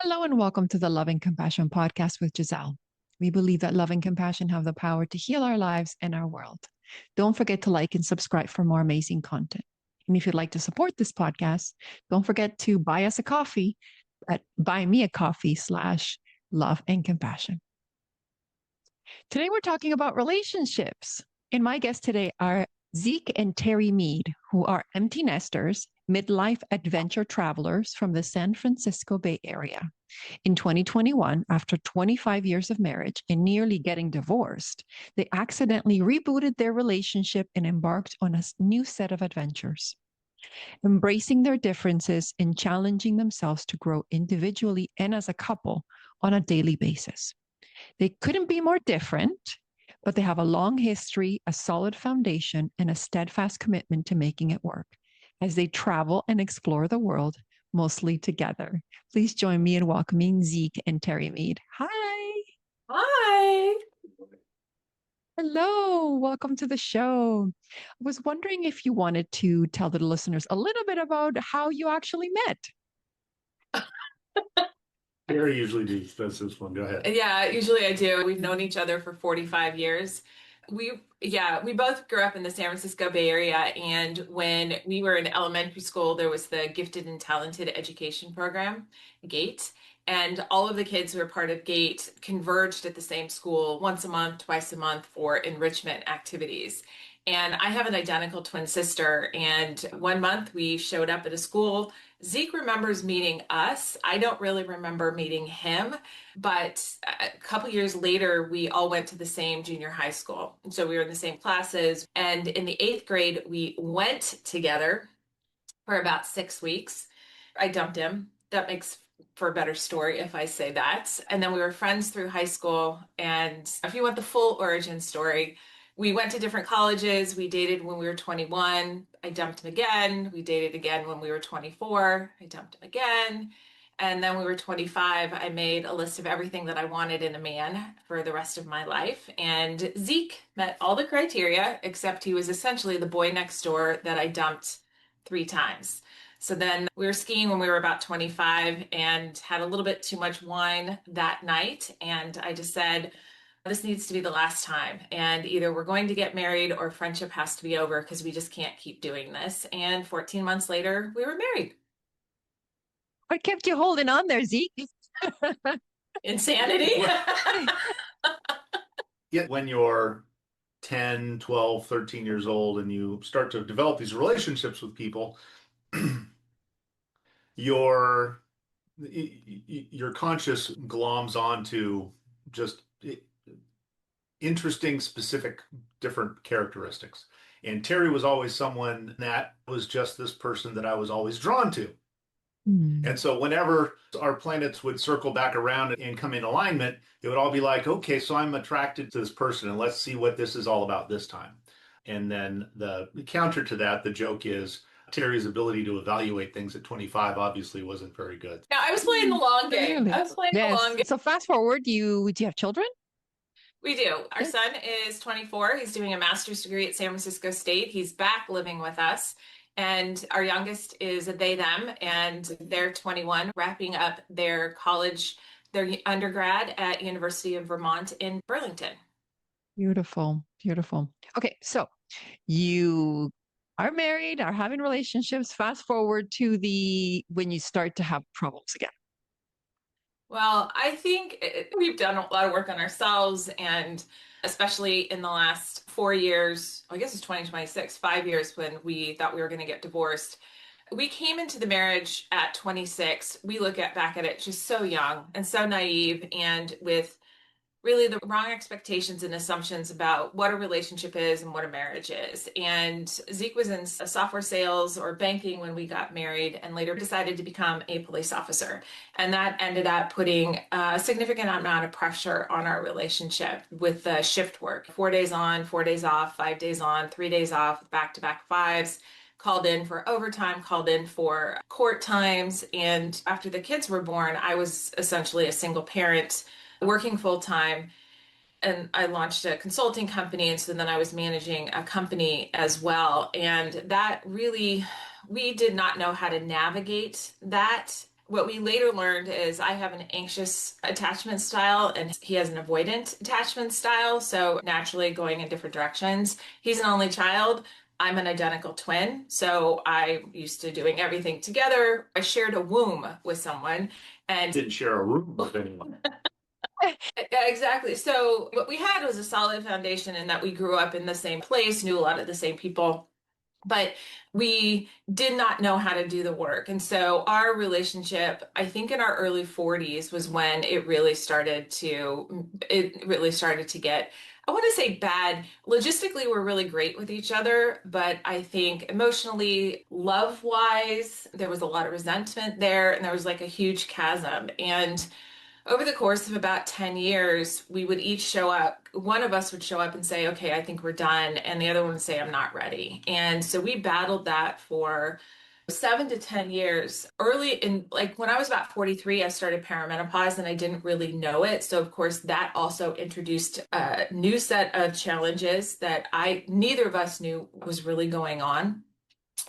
Hello and welcome to the Love and Compassion podcast with Giselle. We believe that love and compassion have the power to heal our lives and our world. Don't forget to like and subscribe for more amazing content. And if you'd like to support this podcast, don't forget to buy us a coffee at buymeacoffee/love and compassion. Today we're talking about relationships. And my guests today are Zeke and Terry Mead, who are empty nesters, midlife adventure travelers from the San Francisco Bay Area. In 2021, after 25 years of marriage and nearly getting divorced, they accidentally rebooted their relationship and embarked on a new set of adventures, embracing their differences and challenging themselves to grow individually and as a couple on a daily basis. They couldn't be more different, but they have a long history, a solid foundation, and a steadfast commitment to making it work as they travel and explore the world, mostly together. Please join me in welcoming Zeke and Terry Mead. Hi. Hi. Hello. Welcome to the show. I was wondering if you wanted to tell the listeners a little bit about how you actually met. Gary usually does this one. Go ahead. Yeah, usually I do. We've known each other for 45 years. We both grew up in the San Francisco Bay Area, and when we were in elementary school, there was the Gifted and Talented Education Program, GATE, and all of the kids who were part of GATE converged at the same school once a month, twice a month for enrichment activities. And I have an identical twin sister, and one month we showed up at a school. Zeke remembers meeting us. I don't really remember meeting him, but a couple years later, we all went to the same junior high school. And so we were in the same classes. And in the eighth grade, we went together for about 6 weeks. I dumped him. That makes for a better story if I say that. And then we were friends through high school. And if you want the full origin story, we went to different colleges. We dated when we were 21. I dumped him again. We dated again when we were 24. I dumped him again. And then we were 25. I made a list of everything that I wanted in a man for the rest of my life. And Zeke met all the criteria, except he was essentially the boy next door that I dumped 3 times. So then we were skiing when we were about 25 and had a little bit too much wine that night. And I just said, this needs to be the last time. And either we're going to get married or friendship has to be over because we just can't keep doing this. And 14 months later, we were married. What kept you holding on there, Zeke? Insanity. Yet when you're 10, 12, 13 years old and you start to develop these relationships with people, your conscious gloms onto just interesting, specific, different characteristics. And Terry was always someone that was just this person that I was always drawn to. And so whenever our planets would circle back around and come in alignment, it would all be like, okay, so I'm attracted to this person and let's see what this is all about this time. And then the counter to that, the joke is Terry's ability to evaluate things at 25 obviously wasn't very good. Now, I was playing the long game. Really? I was playing the long game. So fast forward, do you have children? We do. Our Yes. son is 24. He's doing a master's degree at San Francisco State. He's back living with us. And our youngest is a they, them, and they're 21, wrapping up their college, their undergrad at University of Vermont in Burlington. Beautiful, beautiful. Okay, so you are married, are having relationships. Fast forward to when you start to have problems again. Well, I think we've done a lot of work on ourselves, and especially in the last 4 years, I guess it's 2026, 5 years when we thought we were going to get divorced. We came into the marriage at 26. We look back at it just so young and so naive, and with really the wrong expectations and assumptions about what a relationship is and what a marriage is. And Zeke was in software sales or banking when we got married and later decided to become a police officer. And that ended up putting a significant amount of pressure on our relationship with the shift work. 4 days on, 4 days off, 5 days on, 3 days off, back-to-back fives. Called in for overtime, called in for court times. And after the kids were born, I was essentially a single parent working full time, and I launched a consulting company. And so then I was managing a company as well. And that really, we did not know how to navigate that What we later learned is I have an anxious attachment style and he has an avoidant attachment style. So naturally going in different directions. He's an only child. I'm an identical twin. So I used to doing everything together. I shared a womb with someone and Didn't share a room with anyone. exactly. So what we had was a solid foundation in that we grew up in the same place, knew a lot of the same people, but we did not know how to do the work. And so our relationship, I think in our early 40s was when it really started to get, I want to say bad. Logistically, we're really great with each other, but I think emotionally, love-wise, there was a lot of resentment there, and there was like a huge chasm. And over the course of about 10 years, we would each show up. One of us would show up and say, okay, I think we're done. And the other one would say, I'm not ready. And so we battled that for 7 to 10 years. Early in, like when I was about 43, I started perimenopause and I didn't really know it. So of course that also introduced a new set of challenges that neither of us knew was really going on.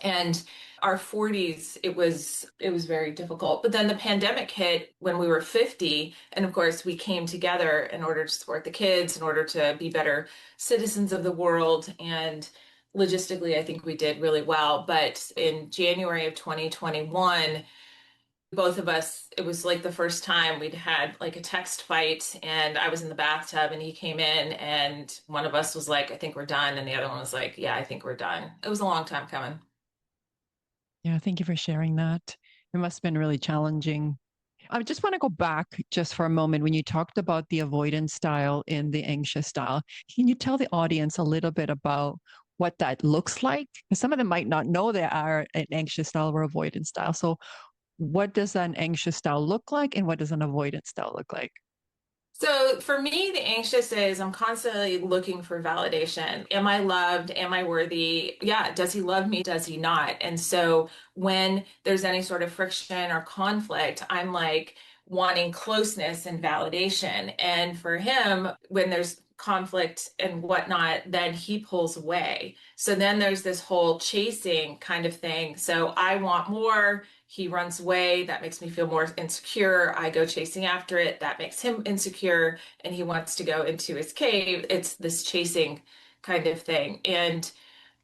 And our 40s, it was very difficult. But then the pandemic hit when we were 50, and of course we came together in order to support the kids, in order to be better citizens of the world. And logistically, I think we did really well. But in January of 2021, both of us, it was like the first time we'd had like a text fight, and I was in the bathtub and he came in, and one of us was like, I think we're done. And the other one was like, yeah, I think we're done. It was a long time coming. Yeah, thank you for sharing that. It must have been really challenging. I just want to go back just for a moment when you talked about the avoidance style and the anxious style. Can you tell the audience a little bit about what that looks like? Because some of them might not know they are an anxious style or avoidance style. So, what does an anxious style look like, and what does an avoidance style look like? So for me, the anxious is I'm constantly looking for validation. Am I loved? Am I worthy? Yeah. Does he love me? Does he not? And so when there's any sort of friction or conflict, I'm like wanting closeness and validation. And for him, when there's conflict and whatnot, then he pulls away. So then there's this whole chasing kind of thing. So I want more. He runs away. That makes me feel more insecure. I go chasing after it. That makes him insecure. And he wants to go into his cave. It's this chasing kind of thing. And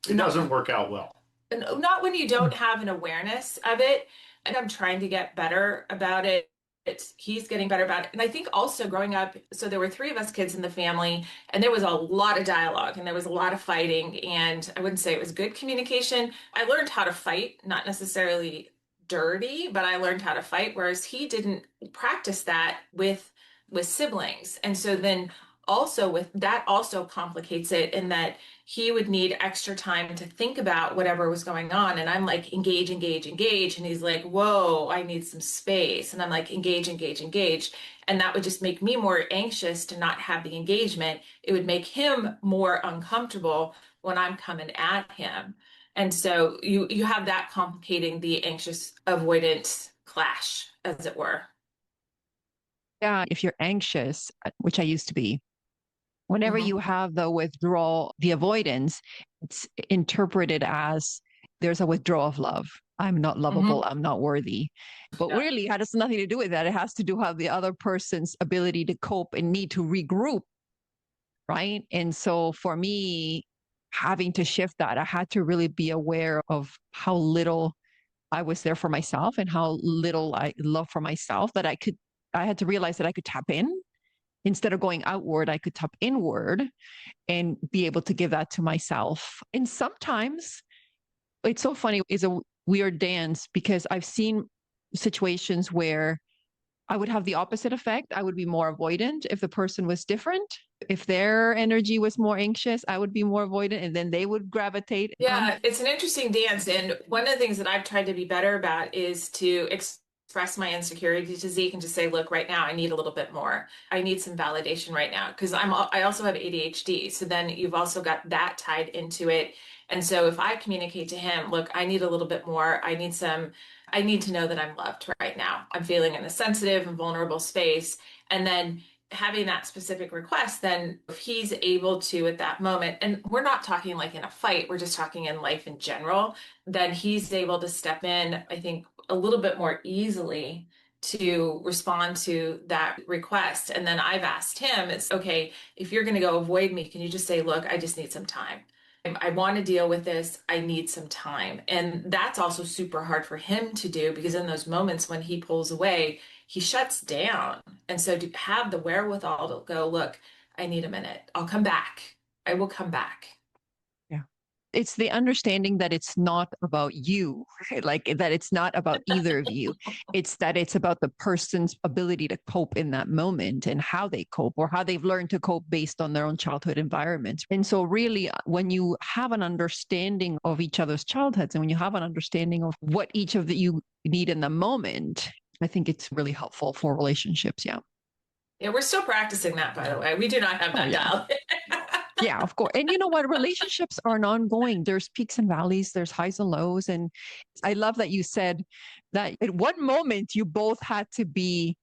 It doesn't work out well. not when you don't have an awareness of it. And I'm trying to get better about it. He's getting better about it. And I think also growing up, so there were three of us kids in the family, and there was a lot of dialogue and there was a lot of fighting. And I wouldn't say it was good communication. I learned how to fight, not necessarily dirty, but I learned how to fight, whereas he didn't practice that with siblings. And so then also with that also complicates it in that he would need extra time to think about whatever was going on. And I'm like, engage, engage, engage. And he's like, whoa, I need some space. And I'm like, engage, engage, engage. And that would just make me more anxious to not have the engagement. It would make him more uncomfortable when I'm coming at him. And so you have that complicating the anxious avoidant clash, as it were. Yeah, if you're anxious, which I used to be, whenever Mhm. you have the withdrawal, the avoidance, it's interpreted as there's a withdrawal of love. I'm not lovable. Mhm. I'm not worthy. But Yeah. really, it has nothing to do with that. It has to do with the other person's ability to cope and need to regroup, right? And so for me, having to shift that, I had to really be aware of how little I was there for myself and how little I love for myself that I had to realize that I could tap in instead of going outward, I could tap inward and be able to give that to myself. And sometimes it's so funny, it's a weird dance because I've seen situations where I would have the opposite effect. I would be more avoidant if the person was different. If their energy was more anxious, I would be more avoidant and then they would gravitate. Yeah, it's an interesting dance. And one of the things that I've tried to be better about is to express my insecurity to Zeke and just say, look, right now I need a little bit more. I need some validation right now because I also have ADHD. So then you've also got that tied into it. And so if I communicate to him, look, I need a little bit more. I need to know that I'm loved right now. I'm feeling in a sensitive and vulnerable space. And then having that specific request, then if he's able to at that moment, and we're not talking like in a fight, we're just talking in life in general, then he's able to step in. I think a little bit more easily to respond to that request. And then I've asked him, it's okay, if you're going to go avoid me, can you just say, look, I just need some time. I want to deal with this. I need some time. And that's also super hard for him to do because in those moments when he pulls away, he shuts down. And so to have the wherewithal to go, look, I need a minute. I'll come back. I will come back. It's the understanding that it's not about you, like that it's not about either of you. It's that it's about the person's ability to cope in that moment and how they cope or how they've learned to cope based on their own childhood environments. And so really when you have an understanding of each other's childhoods and when you have an understanding of what each of you need in the moment, I think it's really helpful for relationships. Yeah. Yeah, we're still practicing that, by the way. We do not have that dialed. Yeah, of course. And you know what? Relationships are an ongoing. There's peaks and valleys, there's highs and lows. And I love that you said that at one moment you both had to be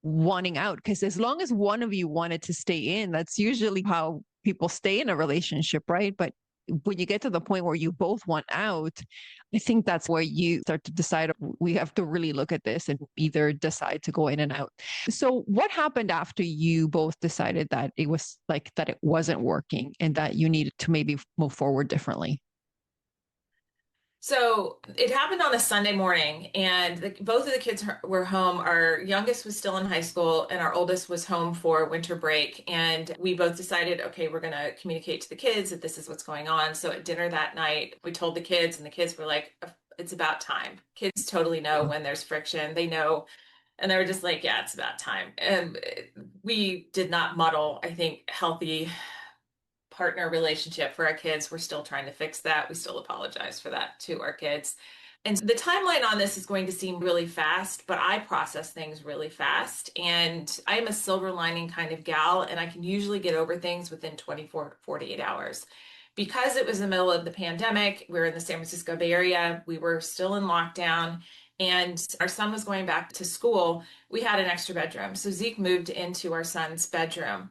wanting out, because as long as one of you wanted to stay in, that's usually how people stay in a relationship, right? But when you get to the point where you both want out, I think that's where you start to decide we have to really look at this and either decide to go in and out. So what happened after you both decided that it was like that it wasn't working and that you needed to maybe move forward differently? So it happened on a Sunday morning, and both of the kids were home. Our youngest was still in high school, and our oldest was home for winter break. And we both decided, okay, we're going to communicate to the kids that this is what's going on. So at dinner that night, we told the kids, and the kids were like, it's about time. Kids totally know when there's friction. They know. And they were just like, yeah, it's about time. And we did not muddle, I think, healthy partner relationship for our kids. We're still trying to fix that. We still apologize for that to our kids. And the timeline on this is going to seem really fast, but I process things really fast. And I'm a silver lining kind of gal, and I can usually get over things within 24, 48 hours. Because it was the middle of the pandemic, we were in the San Francisco Bay Area, we were still in lockdown, and our son was going back to school. We had an extra bedroom. So Zeke moved into our son's bedroom.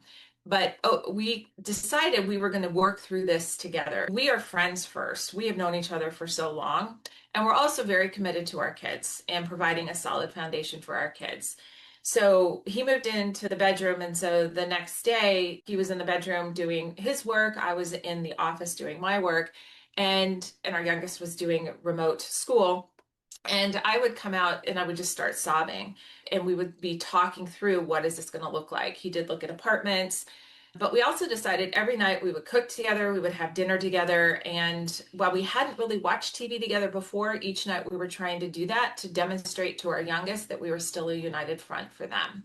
But we decided we were going to work through this together. We are friends first. We have known each other for so long. And we're also very committed to our kids and providing a solid foundation for our kids. So he moved into the bedroom. And so the next day, he was in the bedroom doing his work. I was in the office doing my work. And our youngest was doing remote school. And I would come out and I would just start sobbing. And we would be talking through what is this going to look like. He did look at apartments, but we also decided every night we would cook together, we would have dinner together. And while we hadn't really watched TV together before, each night we were trying to do that to demonstrate to our youngest that we were still a united front for them.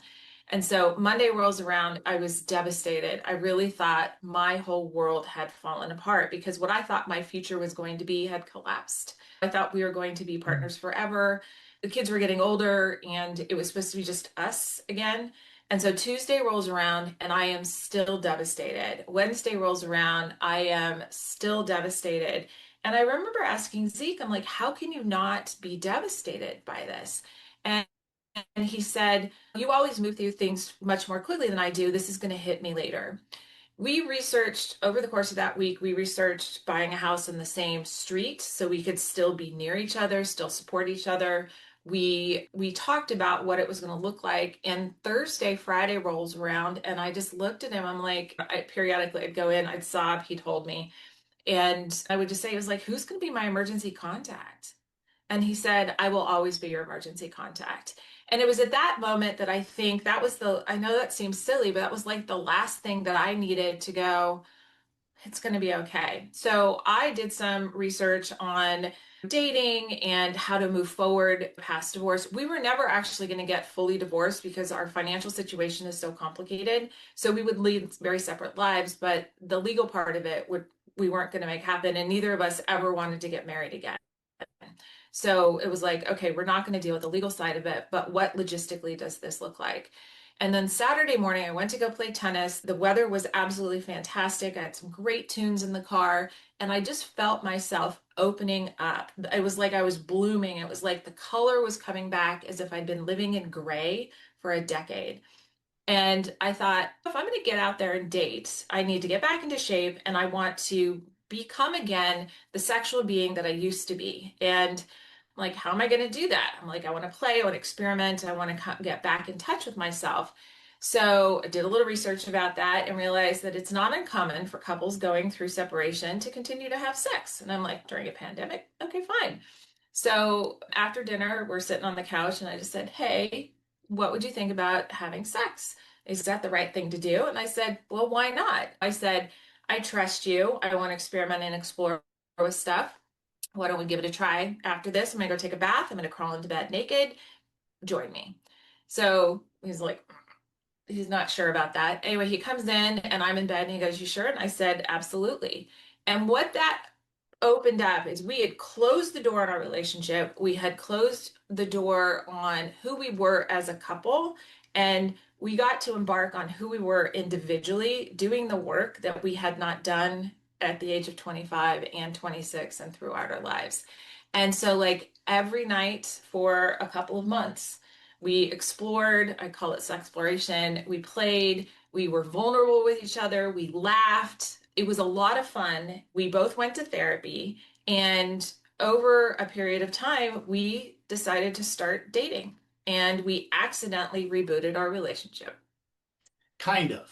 And so Monday rolls around, I was devastated. I really thought my whole world had fallen apart because what I thought my future was going to be had collapsed. I thought we were going to be partners forever. The kids were getting older and it was supposed to be just us again. And so Tuesday rolls around and I am still devastated. Wednesday rolls around, I am still devastated. And I remember asking Zeke, I'm like, how can you not be devastated by this? And he said, you always move through things much more quickly than I do. This is going to hit me later. We researched over the course of that week, we researched buying a house in the same street so we could still be near each other, still support each other. We talked about what it was going to look like. And Thursday, Friday rolls around, and I just looked at him. I'm like, periodically I'd go in, I'd sob, he'd hold me. And I would just say, it was like, who's going to be my emergency contact? And he said, I will always be your emergency contact. And it was at that moment that I think that was I know that seems silly, but that was like the last thing that I needed to go, it's going to be okay. So I did some research on dating and how to move forward past divorce. We were never actually going to get fully divorced because our financial situation is so complicated. So we would lead very separate lives, but the legal part of it we weren't going to make happen. And neither of us ever wanted to get married again. So it was like, okay, we're not going to deal with the legal side of it, but what logistically does this look like? And then Saturday morning, I went to go play tennis. The weather was absolutely fantastic. I had some great tunes in the car, and I just felt myself opening up. It was like I was blooming. It was like the color was coming back as if I'd been living in gray for a decade. And I thought, if I'm going to get out there and date, I need to get back into shape and I want to become again the sexual being that I used to be. And Like, how am I going to do that? I'm like, I want to play, I want to experiment, I want to get back in touch with myself. So I did a little research about that and realized that it's not uncommon for couples going through separation to continue to have sex. And I'm like, during a pandemic, okay, fine. So after dinner, we're sitting on the couch and I just said, hey, what would you think about having sex? Is that the right thing to do? And I said, well, why not? I said, I trust you. I want to experiment and explore with stuff. Why don't we give it a try after this? I'm gonna go take a bath. I'm gonna crawl into bed naked. Join me. So he's like, he's not sure about that. Anyway, he comes in and I'm in bed and he goes, you sure? And I said, absolutely. And what that opened up is we had closed the door on our relationship. We had closed the door on who we were as a couple. And we got to embark on who we were individually, doing the work that we had not done at the age of 25 and 26 and throughout our lives. And so, like, every night for a couple of months, we explored, I call it sexploration. We played, we were vulnerable with each other, we laughed. It was a lot of fun. We both went to therapy, and over a period of time, we decided to start dating, and we accidentally rebooted our relationship. Kind of,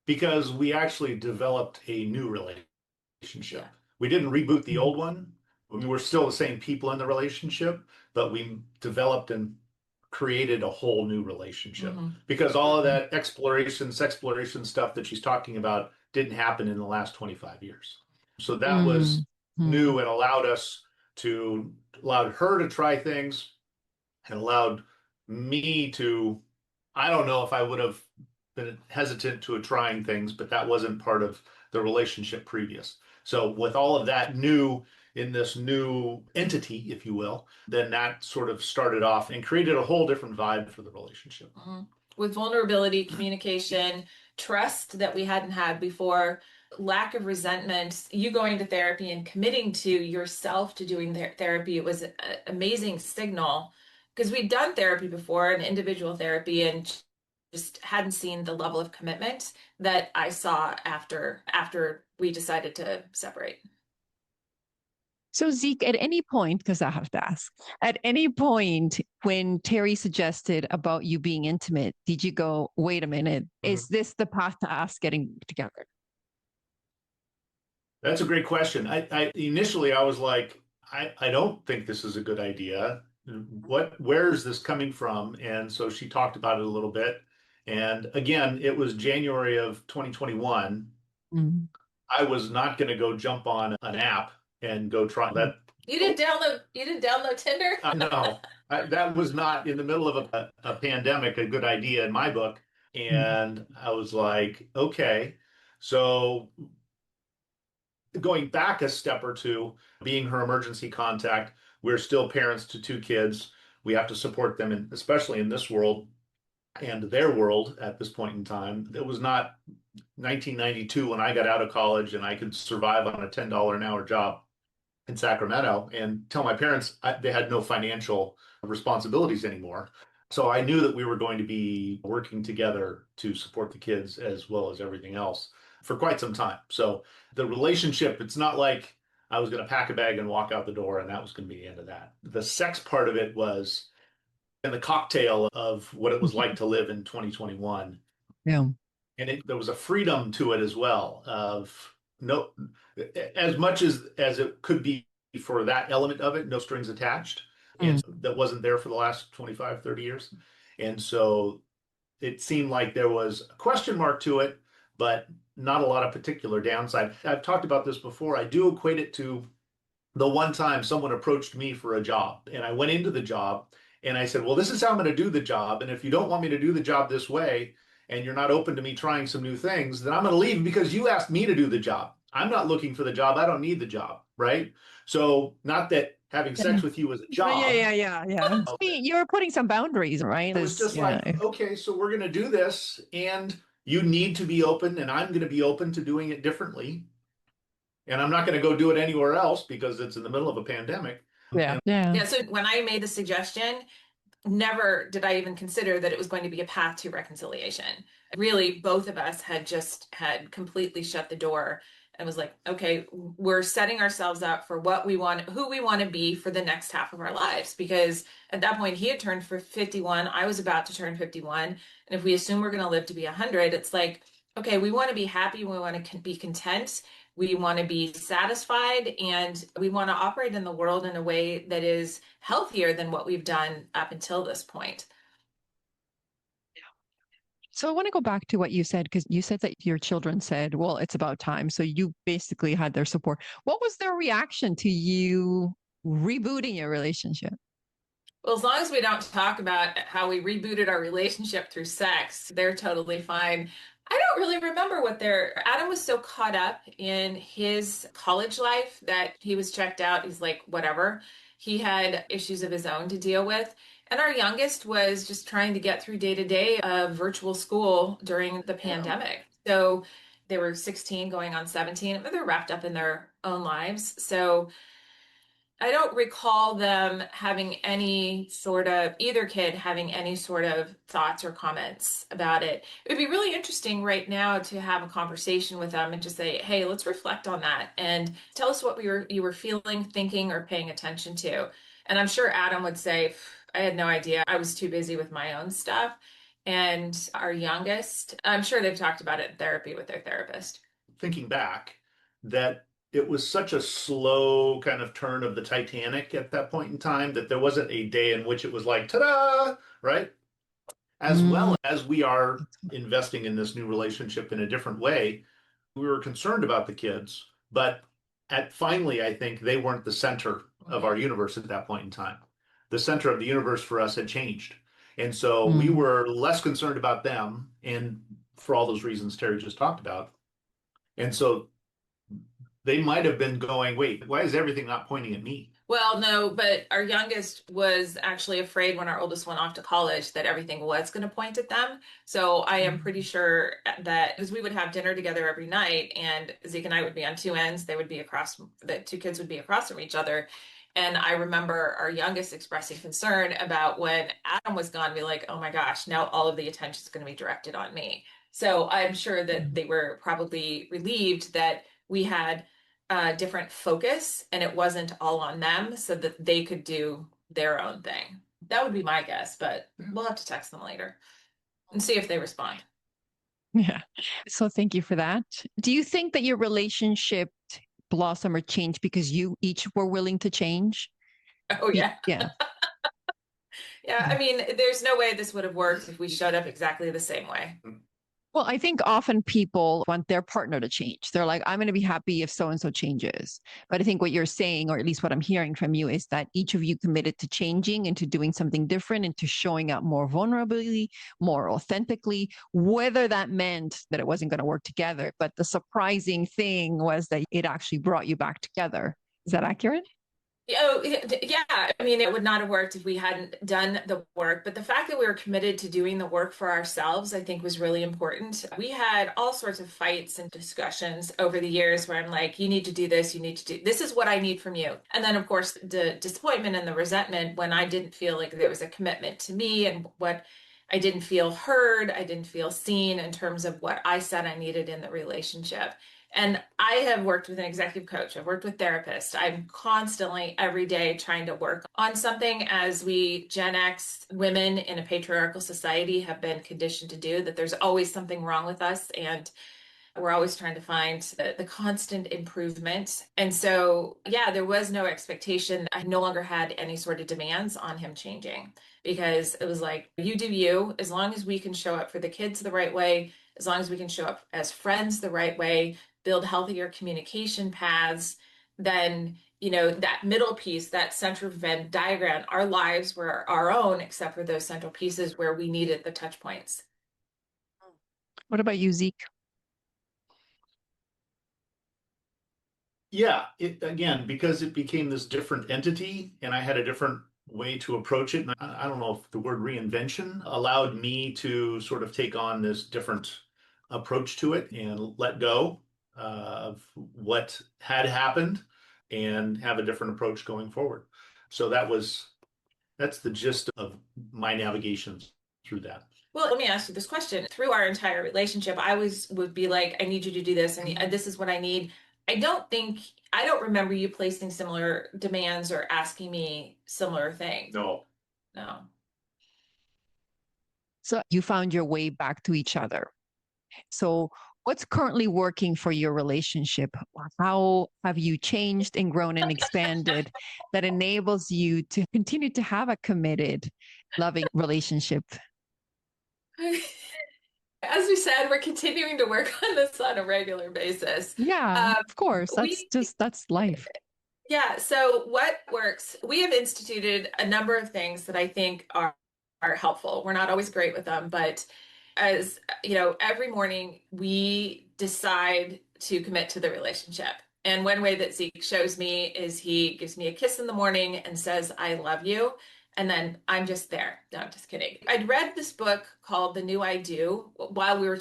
because we actually developed a new relationship. Yeah. We didn't reboot the old one. We were still the same people in the relationship, but we developed and created a whole new relationship because all of that sexploration stuff that she's talking about didn't happen in the last 25 years. So that was new and allowed her to try things and allowed me to, I don't know if I would have been hesitant to trying things, but that wasn't part of the relationship previous. So with all of that new in this new entity, if you will, then that sort of started off and created a whole different vibe for the relationship. With vulnerability, communication, trust that we hadn't had before, lack of resentment, you going to therapy and committing to yourself to doing therapy, it was an amazing signal because we'd done therapy before, an individual therapy, and just hadn't seen the level of commitment that I saw after we decided to separate. So, Zeke, at any point, because I have to ask, at any point when Terry suggested about you being intimate, did you go, wait a minute, is this the path to us getting together? That's a great question. I initially I was like, I don't think this is a good idea. Where is this coming from? And so she talked about it a little bit. And again, it was January of 2021. I was not going to go jump on an app and go try that. You didn't download Tinder? No, that was not in the middle of a pandemic, a good idea in my book. And I was like, okay. So going back a step or two, being her emergency contact, we're still parents to two kids. We have to support them, especially in this world and their world at this point in time. It was not 1992 when I got out of college and I could survive on a $10 an hour job in Sacramento and tell my parents they had no financial responsibilities anymore. So I knew that we were going to be working together to support the kids as well as everything else for quite some time. So the relationship, it's not like I was going to pack a bag and walk out the door and that was going to be the end of that. The sex part of it was in the cocktail of what it was like to live in 2021. Yeah. And there was a freedom to it as well of no, as much as it could be for that element of it, no strings attached. And that wasn't there for the last 25, 30 years. And so it seemed like there was a question mark to it, but not a lot of particular downside. I've talked about this before. I do equate it to the one time someone approached me for a job and I went into the job and I said, well, this is how I'm going to do the job. And if you don't want me to do the job this way, and you're not open to me trying some new things, then I'm going to leave because you asked me to do the job. I'm not looking for the job. I don't need the job. Right. So not that having sex with you is a job. Yeah. You're putting some boundaries, right? It was just like, okay, so we're going to do this and you need to be open and I'm going to be open to doing it differently. And I'm not going to go do it anywhere else because it's in the middle of a pandemic. Yeah. So when I made the suggestion, never did I even consider that it was going to be a path to reconciliation. Really, both of us had completely shut the door and was like, okay, we're setting ourselves up for what we want, who we want to be for the next half of our lives. Because at that point, he had turned for 51. I was about to turn 51. And if we assume we're going to live to be 100, it's like, okay, we want to be happy. We want to be content. We want to be satisfied, and we want to operate in the world in a way that is healthier than what we've done up until this point. So I want to go back to what you said, because you said that your children said, well, it's about time. So you basically had their support. What was their reaction to you rebooting your relationship? Well, as long as we don't talk about how we rebooted our relationship through sex, they're totally fine. I don't really remember what Adam was so caught up in his college life that he was checked out. He's like, whatever. He had issues of his own to deal with. And our youngest was just trying to get through day to day of virtual school during the pandemic. So they were 16 going on 17, but they're wrapped up in their own lives. So I don't recall them having any sort of, either kid having any sort of thoughts or comments about it. It would be really interesting right now to have a conversation with them and just say, hey, let's reflect on that and tell us what you were feeling, thinking, or paying attention to. And I'm sure Adam would say, I had no idea. I was too busy with my own stuff. And our youngest, I'm sure they've talked about it in therapy with their therapist. Thinking back, that it was such a slow kind of turn of the Titanic at that point in time that there wasn't a day in which it was like, ta-da, right? As well as we are investing in this new relationship in a different way, we were concerned about the kids, but finally, I think they weren't the center of our universe at that point in time. The center of the universe for us had changed. And so we were less concerned about them, and for all those reasons Terry just talked about. And so they might have been going, wait, why is everything not pointing at me? Well, no, but our youngest was actually afraid when our oldest went off to college that everything was going to point at them. So I am pretty sure that because we would have dinner together every night, and Zeke and I would be on two ends, they would be across, the two kids would be across from each other. And I remember our youngest expressing concern about when Adam was gone, be like, oh my gosh, now all of the attention is going to be directed on me. So I'm sure that they were probably relieved that we had different focus and it wasn't all on them so that they could do their own thing. That would be my guess, but we'll have to text them later and see if they respond. Yeah. So thank you for that. Do you think that your relationship blossom or change because you each were willing to change? Oh, yeah. Yeah. Yeah. I mean, there's no way this would have worked if we showed up exactly the same way. Well, I think often people want their partner to change. They're like, I'm going to be happy if so and so changes. But I think what you're saying, or at least what I'm hearing from you, is that each of you committed to changing and to doing something different and to showing up more vulnerably, more authentically, whether that meant that it wasn't going to work together. But the surprising thing was that it actually brought you back together. Is that accurate? Oh, yeah. I mean, it would not have worked if we hadn't done the work. But the fact that we were committed to doing the work for ourselves, I think was really important. We had all sorts of fights and discussions over the years where I'm like, you need to do this, you need to do this is what I need from you. And then, of course, the disappointment and the resentment when I didn't feel like there was a commitment to me and what I didn't feel heard, I didn't feel seen in terms of what I said I needed in the relationship. And I have worked with an executive coach. I've worked with therapists. I'm constantly every day trying to work on something as we Gen X women in a patriarchal society have been conditioned to do, that there's always something wrong with us. And we're always trying to find the constant improvement. And so, yeah, there was no expectation. I no longer had any sort of demands on him changing because it was like, you do you, as long as we can show up for the kids the right way, as long as we can show up as friends the right way, build healthier communication paths, then that middle piece, that central Venn diagram, our lives were our own except for those central pieces where we needed the touch points. What about you, Zeke? Yeah, again, because it became this different entity and I had a different way to approach it. And I don't know if the word reinvention allowed me to sort of take on this different approach to it and let go of what had happened and have a different approach going forward. So that's the gist of my navigations through that. Well, let me ask you this question. Through our entire relationship, I always would be like, I need you to do this, and this is what I need. I don't remember you placing similar demands or asking me similar things. No. No. So you found your way back to each other. So what's currently working for your relationship? How have you changed and grown and expanded that enables you to continue to have a committed, loving relationship? As we said, we're continuing to work on this on a regular basis. Yeah, of course. We That's life. Yeah, so what works? We have instituted a number of things that I think are helpful. We're not always great with them, but as you know, every morning we decide to commit to the relationship. And one way that Zeke shows me is he gives me a kiss in the morning and says, I love you. And then I'm just there. No, I'm just kidding. I'd read this book called The New I Do while we were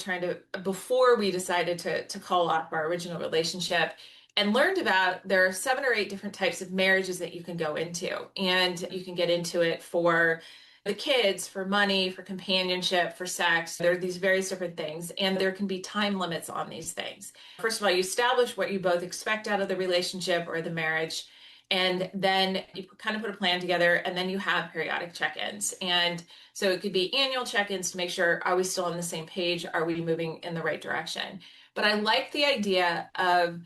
before we decided to call off our original relationship, and learned about there are 7 or 8 different types of marriages that you can go into. And you can get into it for the kids, for money, for companionship, for sex. There are these various different things, and there can be time limits on these things. First of all, you establish what you both expect out of the relationship or the marriage, and then you kind of put a plan together, and then you have periodic check-ins. And so it could be annual check-ins to make sure, are we still on the same page? Are we moving in the right direction? But I like the idea of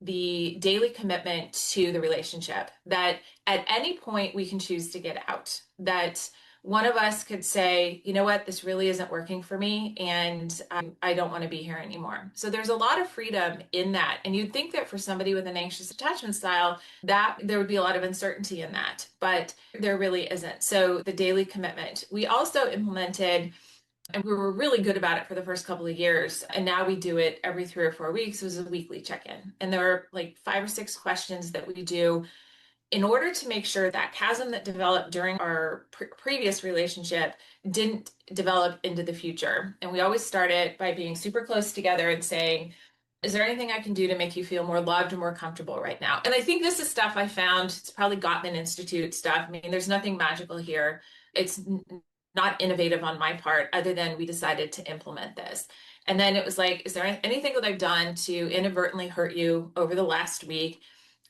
the daily commitment to the relationship, that at any point we can choose to get out, that one of us could say, you know what, this really isn't working for me, and I don't want to be here anymore. So there's a lot of freedom in that. And you'd think that for somebody with an anxious attachment style, that there would be a lot of uncertainty in that, but there really isn't. So the daily commitment. We also implemented, and we were really good about it for the first couple of years. And now we do it every 3 or 4 weeks. It was a weekly check-in. And there are like 5 or 6 questions that we do in order to make sure that chasm that developed during our previous relationship didn't develop into the future. And we always start it by being super close together and saying, is there anything I can do to make you feel more loved and more comfortable right now? And I think this is stuff I found. It's probably Gottman Institute stuff. I mean, there's nothing magical here. It's not innovative on my part, other than we decided to implement this. And then it was like, is there anything that I've done to inadvertently hurt you over the last week?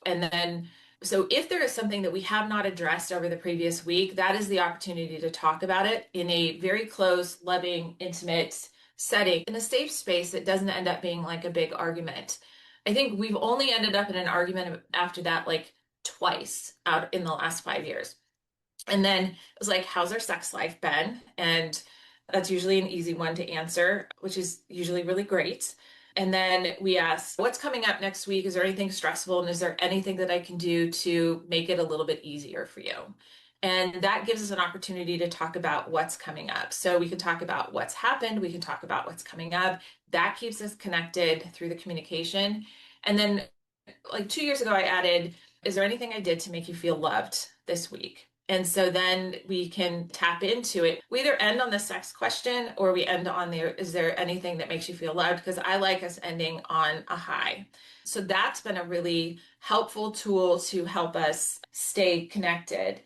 And then, so if there is something that we have not addressed over the previous week, that is the opportunity to talk about it in a very close, loving, intimate setting, in a safe space that doesn't end up being like a big argument. I think we've only ended up in an argument after that like twice out in the last 5 years. And then it was like, how's our sex life been? And that's usually an easy one to answer, which is usually really great. And then we ask, what's coming up next week? Is there anything stressful? And is there anything that I can do to make it a little bit easier for you? And that gives us an opportunity to talk about what's coming up. So we can talk about what's happened. We can talk about what's coming up. That keeps us connected through the communication. And then like 2 years ago, I added, is there anything I did to make you feel loved this week? And so then we can tap into it. We either end on the sex question or we end on is there anything that makes you feel loved? Because I like us ending on a high. So that's been a really helpful tool to help us stay connected.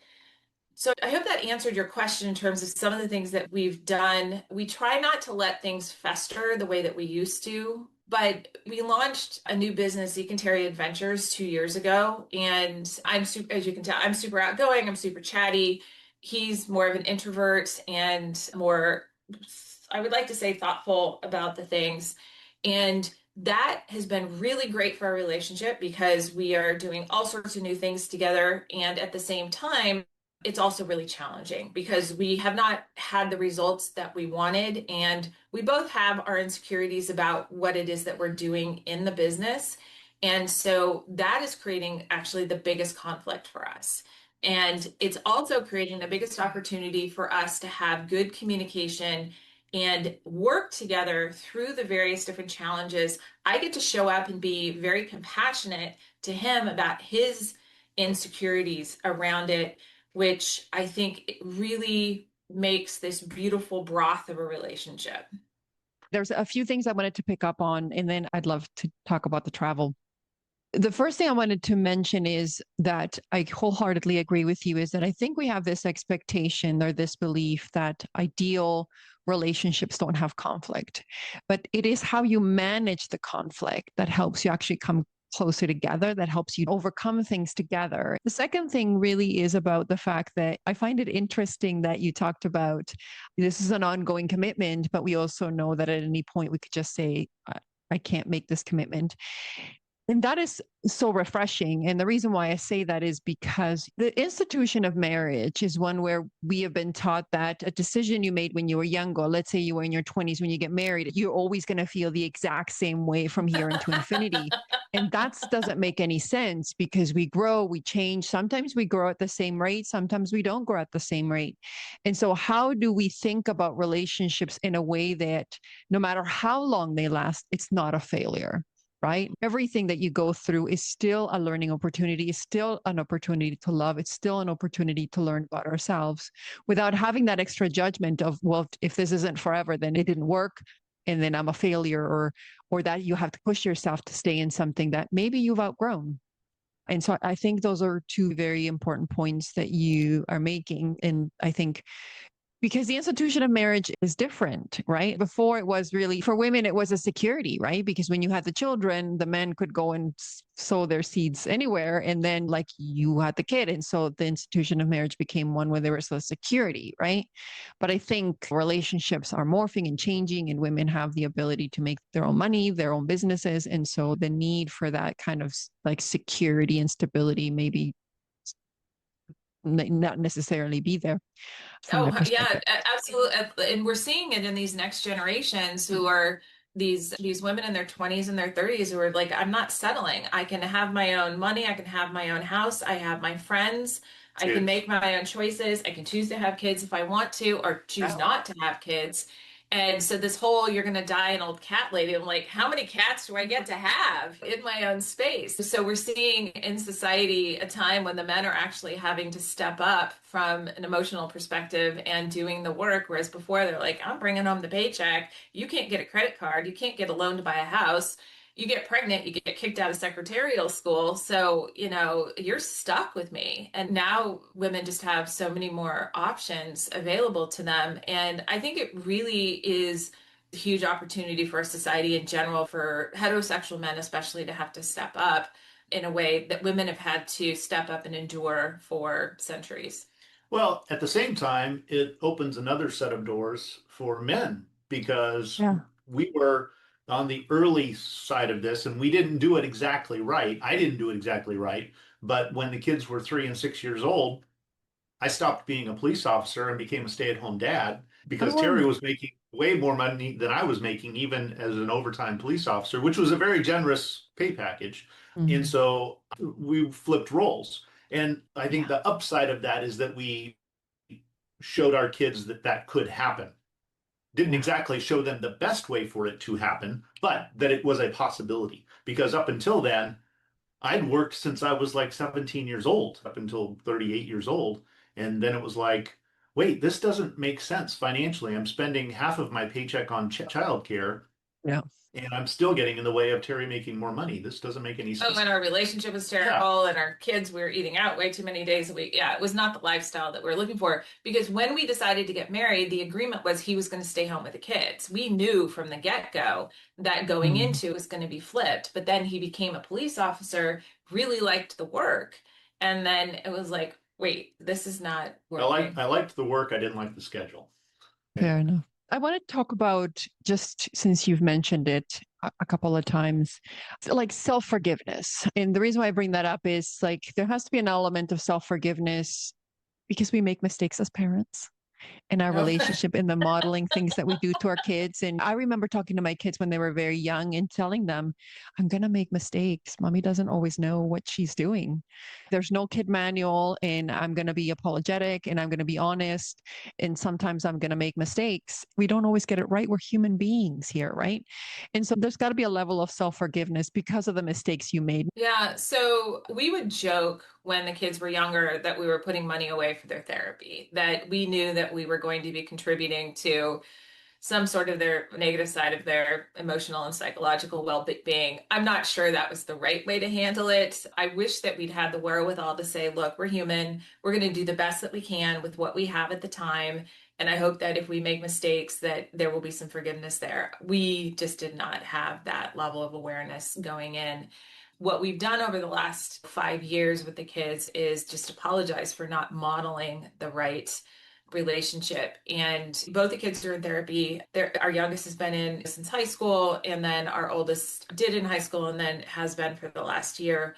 So I hope that answered your question in terms of some of the things that we've done. We try not to let things fester the way that we used to, but we launched a new business, Zeke and Terry Adventures, 2 years ago. And as you can tell, I'm super outgoing. I'm super chatty. He's more of an introvert and more, I would like to say, thoughtful about the things. And that has been really great for our relationship because we are doing all sorts of new things together. And at the same time, it's also really challenging because we have not had the results that we wanted. And we both have our insecurities about what it is that we're doing in the business. And so that is creating actually the biggest conflict for us. And it's also creating the biggest opportunity for us to have good communication and work together through the various different challenges. I get to show up and be very compassionate to him about his insecurities around it, which I think it really makes this beautiful broth of a relationship. There's a few things I wanted to pick up on, and then I'd love to talk about the travel. The first thing I wanted to mention is that I wholeheartedly agree with you, is that I think we have this expectation or this belief that ideal relationships don't have conflict, but it is how you manage the conflict that helps you actually come closer together, that helps you overcome things together. The second thing really is about the fact that I find it interesting that you talked about this is an ongoing commitment, but we also know that at any point we could just say, I can't make this commitment. And that is so refreshing. And the reason why I say that is because the institution of marriage is one where we have been taught that a decision you made when you were younger, let's say you were in your 20s when you get married, you're always going to feel the exact same way from here into infinity. And that doesn't make any sense because we grow, we change. Sometimes we grow at the same rate, sometimes we don't grow at the same rate. And so, how do we think about relationships in a way that no matter how long they last, it's not a failure? Right? Everything that you go through is still a learning opportunity, is still an opportunity to love. It's still an opportunity to learn about ourselves without having that extra judgment of, well, if this isn't forever, then it didn't work. And then I'm a failure, or that you have to push yourself to stay in something that maybe you've outgrown. And so I think those are two very important points that you are making. And I think because the institution of marriage is different, right? Before it was really, for women, it was a security, right? Because when you had the children, the men could go and sow their seeds anywhere. And then, like, you had the kid. And so the institution of marriage became one where there was a security, right? But I think relationships are morphing and changing, and women have the ability to make their own money, their own businesses. And so the need for that kind of like security and stability maybe not necessarily be there from my Oh, yeah, perspective. absolutely. And we're seeing it in these next generations who are these women in their 20s and their 30s who are like, I'm not settling. I can have my own money, I can have my own house, I have my friends, I can Kids. make my own choices, I can choose to have kids if I want to, or choose not to have kids. And so this whole you're gonna die an old cat lady, I'm like, how many cats do I get to have in my own space? So we're seeing in society a time when the men are actually having to step up from an emotional perspective and doing the work, whereas before they're like, I'm bringing home the paycheck. You can't get a credit card, you can't get a loan to buy a house. You get pregnant, you get kicked out of secretarial school. So, you're stuck with me. And now women just have so many more options available to them. And I think it really is a huge opportunity for society in general, for heterosexual men, especially, to have to step up in a way that women have had to step up and endure for centuries. Well, at the same time, it opens another set of doors for men because Yeah. we were on the early side of this and we didn't do it exactly right. I didn't do it exactly right. But when the kids were 3 and 6 years old, I stopped being a police officer and became a stay-at-home dad because Oh, Terry was making way more money than I was making, even as an overtime police officer, which was a very generous pay package. And mm, so we flipped roles. And I think yeah. the upside of that is that we showed our kids that that could happen. Didn't Yeah. exactly show them the best way for it to happen, but that it was a possibility. Because up until then, I'd worked since I was like 17 years old, up until 38 years old. And then it was like, wait, this doesn't make sense financially. I'm spending half of my paycheck on childcare, Yeah. and I'm still getting in the way of Terry making more money. This doesn't make any Oh, sense. and our relationship was Yeah. terrible, and our kids, we were eating out way too many days a week. Yeah, it was not the lifestyle that we were looking for. Because when we decided to get married, the agreement was he was going to stay home with the kids. We knew from the get-go that going Mm. into was going to be flipped. But then he became a police officer, really liked the work, and then it was like, wait, this is not working. I liked the work. I didn't like the schedule. Okay. Fair enough. I want to talk about, just since you've mentioned it a couple of times, like self-forgiveness. And the reason why I bring that up is like there has to be an element of self-forgiveness because we make mistakes as parents in our Oh. relationship, in the modeling things that we do to our kids. And I remember talking to my kids when they were very young and telling them, I'm going to make mistakes. Mommy doesn't always know what she's doing. There's no kid manual, and I'm going to be apologetic and I'm going to be honest. And sometimes I'm going to make mistakes. We don't always get it right. We're human beings here, right? And so there's got to be a level of self forgiveness because of the mistakes you made. Yeah, so we would joke when the kids were younger that we were putting money away for their therapy, that we knew that we were going to be contributing to some sort of their negative side of their emotional and psychological well-being. I'm not sure that was the right way to handle it. I wish that we'd had the wherewithal to say, look, we're human. We're going to do the best that we can with what we have at the time. And I hope that if we make mistakes, that there will be some forgiveness there. We just did not have that level of awareness going in. What we've done over the last 5 years with the kids is just apologize for not modeling the right relationship. And both the kids are in therapy. Our youngest has been in since high school, and then our oldest did in high school and then has been for the last year.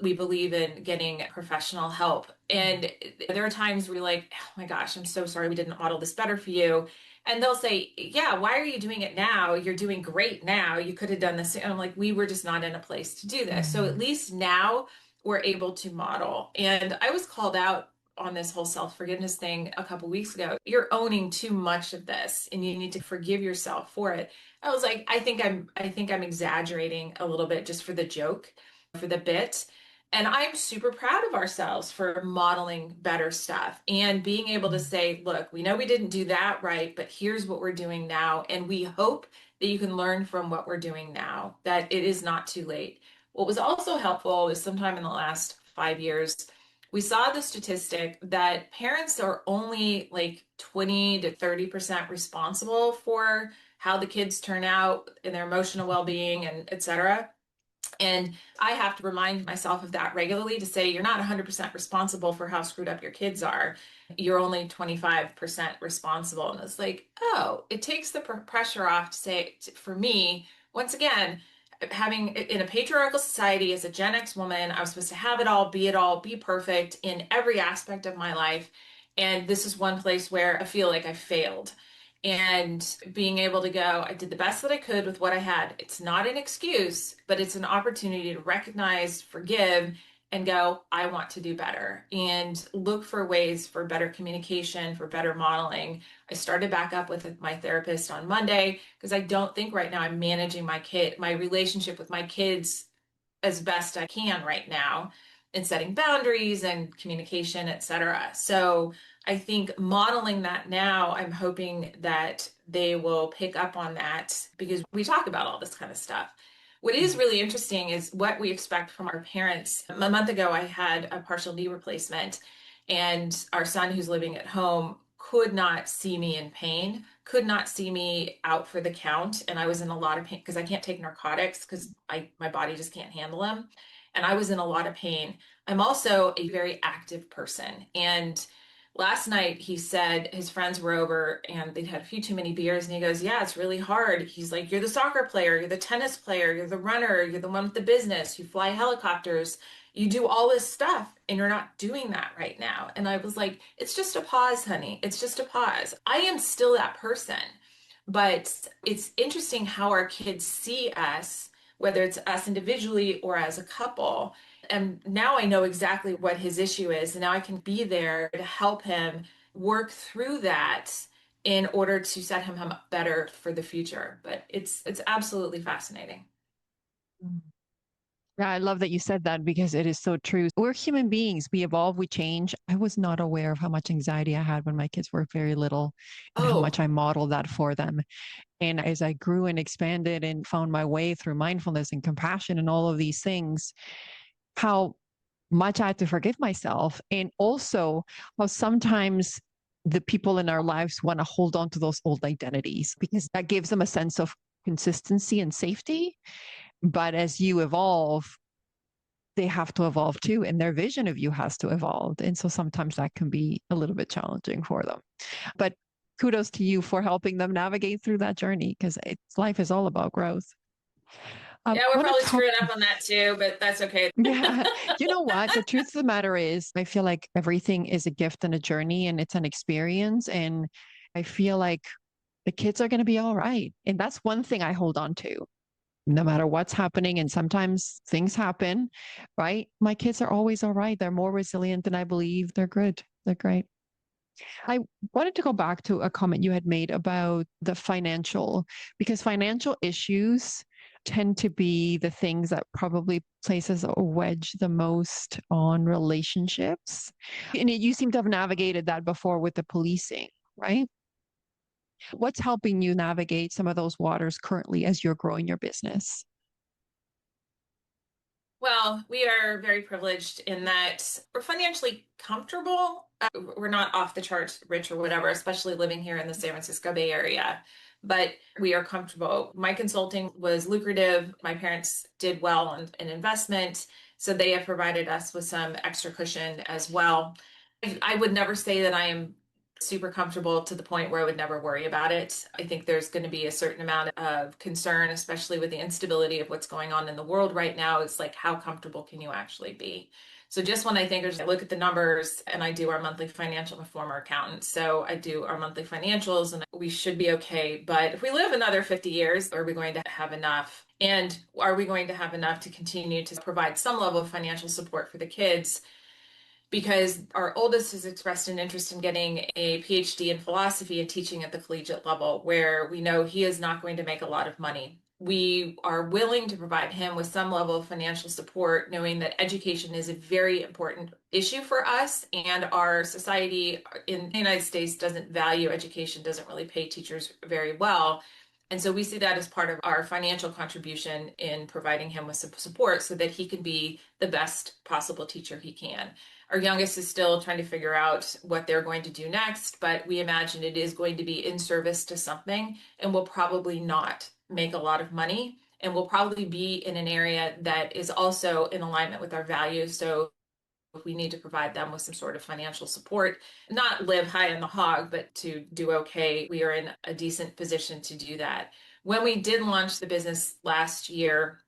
We believe in getting professional help. And there are times where you're like, oh my gosh, I'm so sorry we didn't model this better for you. And they'll say, yeah, why are you doing it now? You're doing great now. You could have done this. And I'm like, we were just not in a place to do this. So at least now we're able to model. And I was called out on this whole self-forgiveness thing a couple weeks ago. You're owning too much of this and you need to forgive yourself for it. I was like, I think I'm exaggerating a little bit just for the joke, for the bit. And I'm super proud of ourselves for modeling better stuff and being able to say, look, we know we didn't do that right, but here's what we're doing now. And we hope that you can learn from what we're doing now, that it is not too late. What was also helpful is sometime in the last 5 years, we saw the statistic that parents are only like 20 to 30% responsible for how the kids turn out in their emotional well-being and et cetera. And I have to remind myself of that regularly to say, you're not 100% responsible for how screwed up your kids are. You're only 25% responsible. And it's like, oh, it takes the pressure off to say, for me, once again, having in a patriarchal society as a Gen X woman, I was supposed to have it all, be perfect in every aspect of my life. And this is one place where I feel like I failed. And being able to go, I did the best that I could with what I had. It's not an excuse, but it's an opportunity to recognize, forgive, and go, I want to do better and look for ways for better communication, for better modeling. I started back up with my therapist on Monday because I don't think right now I'm managing my relationship with my kids as best I can right now in setting boundaries and communication, etc. So I think modeling that now, I'm hoping that they will pick up on that because we talk about all this kind of stuff. What is really interesting is what we expect from our parents. A month ago, I had a partial knee replacement, and our son, who's living at home, could not see me in pain, could not see me out for the count. And I was in a lot of pain because I can't take narcotics because my body just can't handle them. And I was in a lot of pain. I'm also a very active person. And last night he said his friends were over and they'd had a few too many beers. And he goes, yeah, it's really hard. He's like, you're the soccer player, you're the tennis player, you're the runner, you're the one with the business, you fly helicopters, you do all this stuff and you're not doing that right now. And I was like, it's just a pause, honey. It's just a pause. I am still that person. But it's interesting how our kids see us, whether it's us individually or as a couple. And now I know exactly what his issue is. And now I can be there to help him work through that in order to set him up better for the future. But it's absolutely fascinating. Yeah, I love that you said that because it is so true. We're human beings. We evolve, we change. I was not aware of how much anxiety I had when my kids were very little and how Oh, much I modeled that for them. And as I grew and expanded and found my way through mindfulness and compassion and all of these things, how much I had to forgive myself. And also how sometimes the people in our lives want to hold on to those old identities because that gives them a sense of consistency and safety. But as you evolve, they have to evolve too, and their vision of you has to evolve. And so sometimes that can be a little bit challenging for them. But kudos to you for helping them navigate through that journey because life is all about growth. yeah, we're Want probably to talk? screwing up on that too, but that's okay. Yeah, you know what? The truth of the matter is, I feel like everything is a gift and a journey, and it's an experience. And I feel like the kids are going to be all right. And that's one thing I hold on to no matter what's happening. And sometimes things happen, right? My kids are always all right. They're more resilient than I believe. They're good. They're great. I wanted to go back to a comment you had made about the financial, because financial issues tend to be the things that probably places a wedge the most on relationships. And you seem to have navigated that before with the policing, right? What's helping you navigate some of those waters currently as you're growing your business? Well, we are very privileged in that we're financially comfortable. We're not off the charts rich or whatever, especially living here in the San Francisco Bay Area. but we are comfortable. My consulting was lucrative. My parents did well in investment, so they have provided us with some extra cushion as well. I would never say that I am super comfortable to the point where I would never worry about it. I think there's going to be a certain amount of concern, especially with the instability of what's going on in the world right now. It's like, how comfortable can you actually be? So just when I think, I look at the numbers and I do our monthly financial, I'm a former accountant. So I do our monthly financials and we should be okay. But if we live another 50 years, are we going to have enough? And are we going to have enough to continue to provide some level of financial support for the kids? Because our oldest has expressed an interest in getting a PhD in philosophy and teaching at the collegiate level, where we know he is not going to make a lot of money. We are willing to provide him with some level of financial support, knowing that education is a very important issue for us, and our society in the United States doesn't value education, doesn't really pay teachers very well. And so we see that as part of our financial contribution in providing him with some support so that he can be the best possible teacher he can. Our youngest is still trying to figure out what they're going to do next, but we imagine it is going to be in service to something and will probably not make a lot of money and will probably be in an area that is also in alignment with our values. So if we need to provide them with some sort of financial support, not live high on the hog, but to do okay, we are in a decent position to do that. When we did launch the business last year,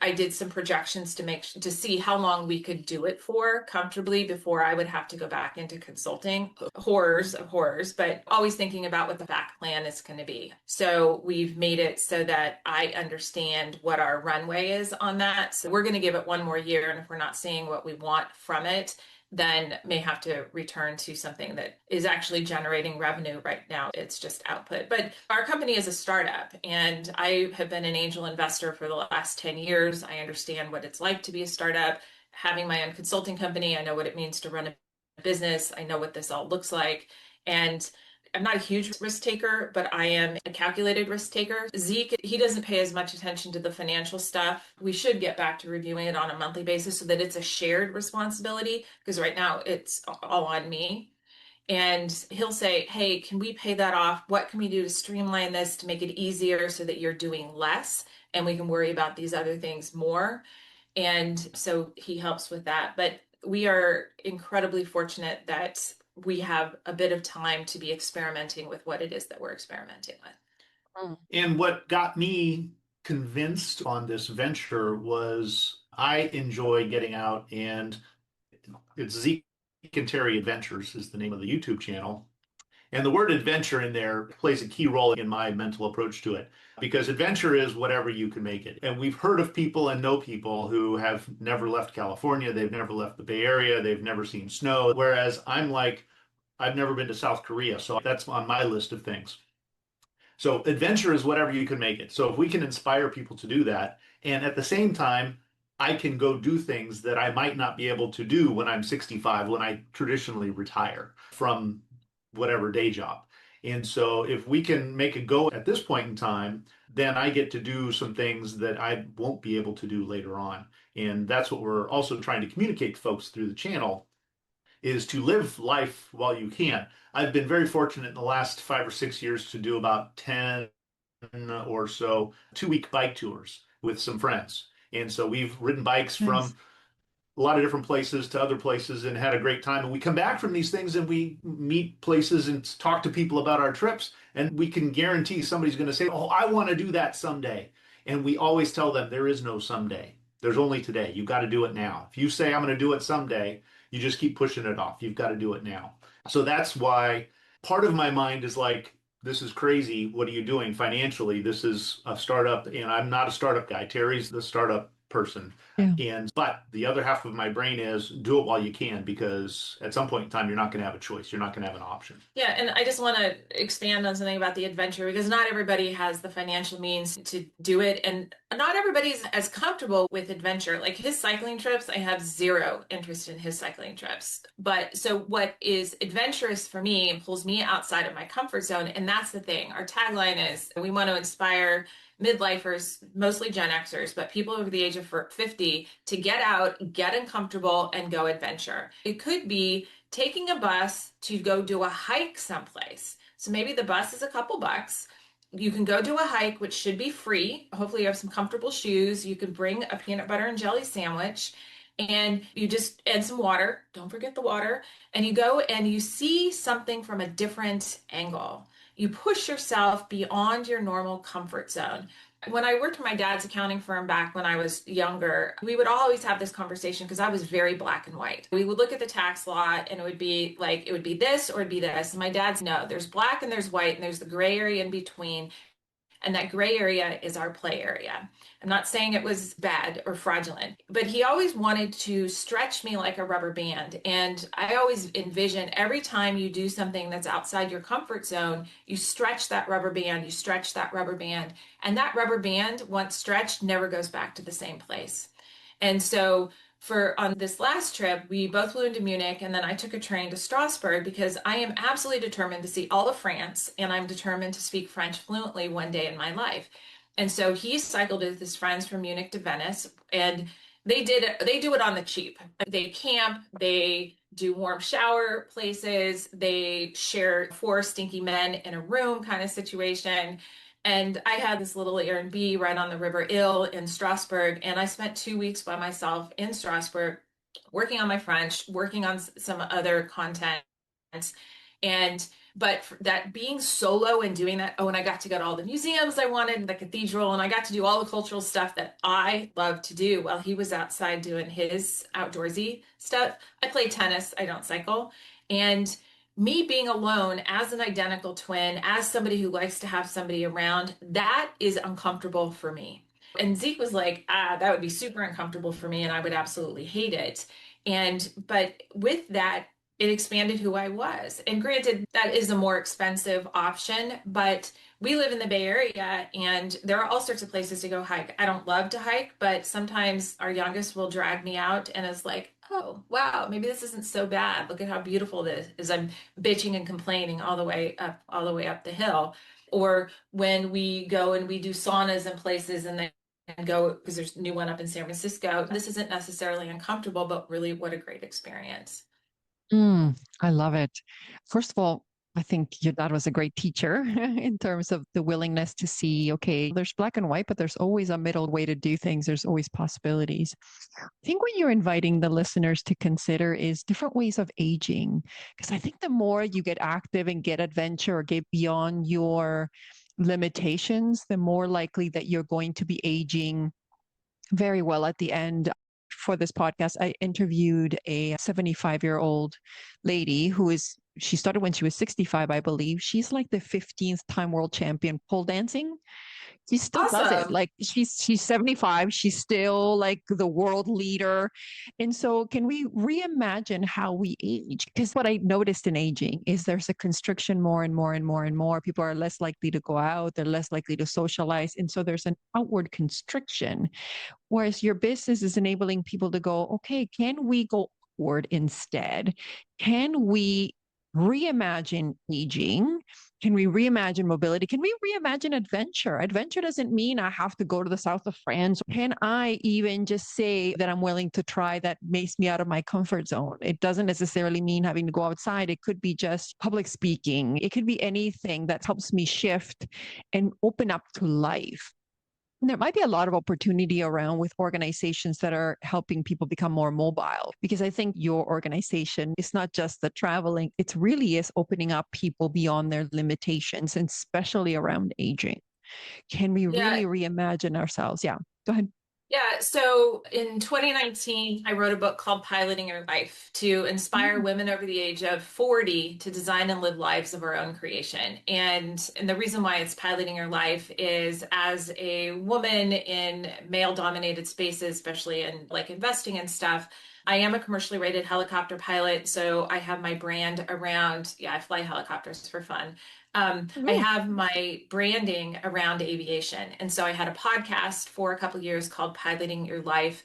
I did some projections to see how long we could do it for comfortably before I would have to go back into consulting. Horrors of horrors, but always thinking about what the back plan is going to be. So we've made it so that I understand what our runway is on that. So we're going to give it one more year, and if we're not seeing what we want from it, then may have to return to something that is actually generating revenue. Right now, it's just output. But our company is a startup, and I have been an angel investor for the last 10 years. I understand what it's like to be a startup. Having my own consulting company, I know what it means to run a business. I know what this all looks like. And I'm not a huge risk taker, but I am a calculated risk taker. Zeke, he doesn't pay as much attention to the financial stuff. We should get back to reviewing it on a monthly basis so that it's a shared responsibility, because right now it's all on me. And he'll say, hey, can we pay that off? What can we do to streamline this to make it easier so that you're doing less and we can worry about these other things more? And so he helps with that. But we are incredibly fortunate that we have a bit of time to be experimenting with what it is that we're experimenting with. And what got me convinced on this venture was I enjoy getting out, and it's Zeke and Terry Adventures is the name of the YouTube channel. And the word adventure in there plays a key role in my mental approach to it, because adventure is whatever you can make it. And we've heard of people and know people who have never left California, they've never left the Bay Area, they've never seen snow. Whereas I'm like, I've never been to South Korea, so that's on my list of things. So adventure is whatever you can make it. So if we can inspire people to do that, and at the same time, I can go do things that I might not be able to do when I'm 65, when I traditionally retire from whatever day job. And so if we can make a go at this point in time, then I get to do some things that I won't be able to do later on. And that's what we're also trying to communicate to folks through the channel, is to live life while you can. I've been very fortunate in the last 5 or 6 years to do about 10 or so 2-week bike tours with some friends. And so we've ridden bikes from a lot of different places to other places and had a great time. And we come back from these things and we meet places and talk to people about our trips. And we can guarantee somebody's going to say, oh, I want to do that someday. And we always tell them there is no someday. There's only today. You've got to do it now. If you say I'm going to do it someday, you just keep pushing it off. You've got to do it now. So that's why part of my mind is like, this is crazy. What are you doing financially? This is a startup, and I'm not a startup guy. Terry's the startup person. Yeah. But the other half of my brain is do it while you can, because at some point in time, you're not going to have a choice. You're not going to have an option. Yeah, and I just want to expand on something about the adventure, because not everybody has the financial means to do it, and not everybody's as comfortable with adventure. Like his cycling trips, I have zero interest in his cycling trips. But so what is adventurous for me and pulls me outside of my comfort zone, and that's the thing. Our tagline is we want to inspire midlifers, mostly Gen Xers, but people over the age of 50 to get out, get uncomfortable, and go adventure. It could be taking a bus to go do a hike someplace. So maybe the bus is a couple bucks, you can go do a hike, which should be free. Hopefully you have some comfortable shoes. You can bring a peanut butter and jelly sandwich and you just add some water. Don't forget the water. And you go and you see something from a different angle. You push yourself beyond your normal comfort zone. When I worked for my dad's accounting firm back when I was younger, we would always have this conversation because I was very black and white. We would look at the tax law and it would be like, it would be this or it'd be this. And my dad's, no, there's black and there's white and there's the gray area in between. And that gray area is our play area. I'm not saying it was bad or fraudulent, but he always wanted to stretch me like a rubber band. And I always envision every time you do something that's outside your comfort zone, you stretch that rubber band, you stretch that rubber band. And that rubber band, once stretched, never goes back to the same place. And so for on this last trip, we both flew into Munich and then I took a train to Strasbourg because I am absolutely determined to see all of France and I'm determined to speak French fluently one day in my life. And so he cycled with his friends from Munich to Venice and they do it on the cheap. They camp, they do warm shower places, they share four stinky men in a room kind of situation. And I had this little Airbnb right on the River Ill in Strasbourg. And I spent 2 weeks by myself in Strasbourg, working on my French, working on some other content. And, but that being solo and doing that, oh, and I got to go to all the museums I wanted, the cathedral, and I got to do all the cultural stuff that I love to do while he was outside doing his outdoorsy stuff. I play tennis, I don't cycle. And me being alone as an identical twin, as somebody who likes to have somebody around, that is uncomfortable for me. And Zeke was like, that would be super uncomfortable for me and I would absolutely hate it. But with that, it expanded who I was. And granted, that is a more expensive option, but we live in the Bay Area and there are all sorts of places to go hike. I don't love to hike, but sometimes our youngest will drag me out and is like, oh, wow, maybe this isn't so bad. Look at how beautiful this is. I'm bitching and complaining all the way up the hill. Or when we go and we do saunas in places and then go because there's a new one up in San Francisco. This isn't necessarily uncomfortable, but really what a great experience. I love it. First of all, I think your dad was a great teacher in terms of the willingness to see, okay, there's black and white, but there's always a middle way to do things. There's always possibilities. I think what you're inviting the listeners to consider is different ways of aging. Because I think the more you get active and get adventure or get beyond your limitations, the more likely that you're going to be aging very well at the end. For this podcast, I interviewed a 75-year-old lady she started when she was 65, I believe. She's like the 15th time world champion pole dancing. She still does it. Awesome. Like she's 75. She's still like the world leader. And so can we reimagine how we age? Because what I noticed in aging is there's a constriction more and more and more and more. People are less likely to go out. They're less likely to socialize. And so there's an outward constriction. Whereas your business is enabling people to go, okay, can we go upward instead? Can we reimagine aging? Can we reimagine mobility? Can we reimagine adventure? Adventure doesn't mean I have to go to the south of France. Can I even just say that I'm willing to try that makes me out of my comfort zone? It doesn't necessarily mean having to go outside. It could be just public speaking. It could be anything that helps me shift and open up to life. There might be a lot of opportunity around with organizations that are helping people become more mobile, because I think your organization is not just the traveling, it really is opening up people beyond their limitations, and especially around aging. Can we Yeah. really reimagine ourselves? Yeah, go ahead. Yeah, so in 2019, I wrote a book called Piloting Your Life to inspire women over the age of 40 to design and live lives of our own creation. And the reason why it's Piloting Your Life is as a woman in male-dominated spaces, especially in like investing and stuff, I am a commercially rated helicopter pilot, so I have my brand around, I fly helicopters for fun. I have my branding around aviation. And so I had a podcast for a couple of years called Piloting Your Life.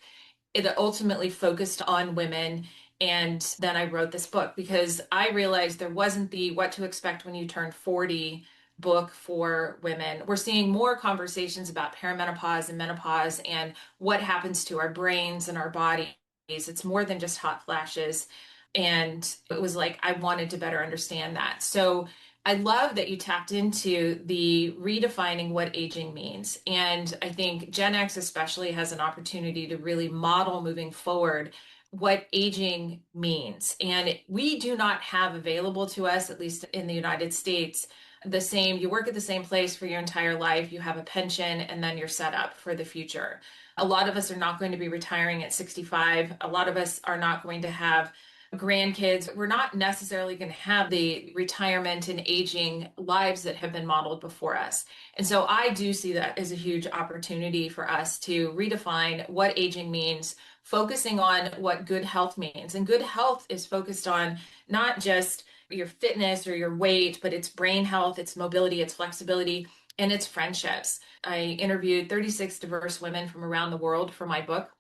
It ultimately focused on women. And then I wrote this book because I realized there wasn't the What to Expect When You Turn 40 book for women. We're seeing more conversations about perimenopause and menopause and what happens to our brains and our bodies. It's more than just hot flashes. And it was like, I wanted to better understand that. So I love that you tapped into the redefining what aging means. And I think Gen X especially has an opportunity to really model moving forward what aging means. And we do not have available to us, at least in the United States, the same, you work at the same place for your entire life, you have a pension, and then you're set up for the future. A lot of us are not going to be retiring at 65. A lot of us are not going to have grandkids. We're not necessarily going to have the retirement and aging lives that have been modeled before us. And so I do see that as a huge opportunity for us to redefine what aging means, focusing on what good health means. And good health is focused on not just your fitness or your weight, but it's brain health, it's mobility, it's flexibility, and it's friendships. I interviewed 36 diverse women from around the world for my book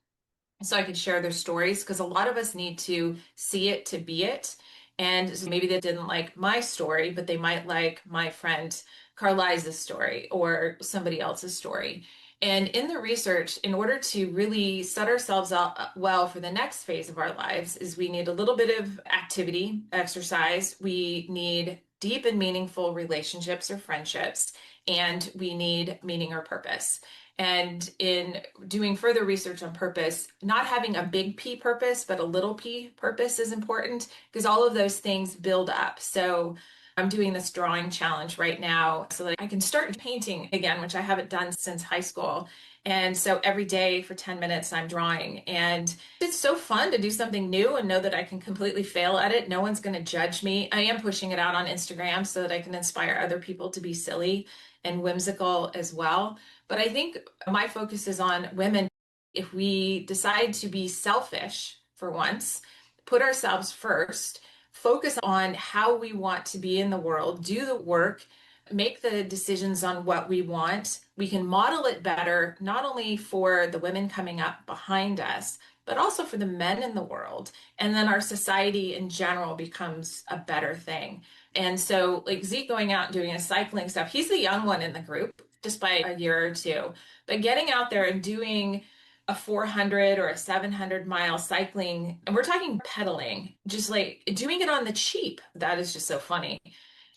so I could share their stories, because a lot of us need to see it to be it. And so maybe they didn't like my story, but they might like my friend Carliza's story or somebody else's story. And in the research, in order to really set ourselves up well for the next phase of our lives, is we need a little bit of activity, exercise. We need deep and meaningful relationships or friendships, and we need meaning or purpose. And in doing further research on purpose, not having a big P purpose, but a little p purpose is important, because all of those things build up. So I'm doing this drawing challenge right now so that I can start painting again, which I haven't done since high school. And so every day for 10 minutes, I'm drawing. And it's so fun to do something new and know that I can completely fail at it. No one's going to judge me. I am pushing it out on Instagram so that I can inspire other people to be silly and whimsical as well. But I think my focus is on women. If we decide to be selfish for once, put ourselves first, focus on how we want to be in the world, do the work, make the decisions on what we want, we can model it better, not only for the women coming up behind us, but also for the men in the world. And then our society in general becomes a better thing. And so, like Zeke going out and doing his cycling stuff, he's the young one in the group, just by a year or two. But getting out there and doing a 400 or a 700-mile cycling, and we're talking pedaling, just like doing it on the cheap, that is just so funny.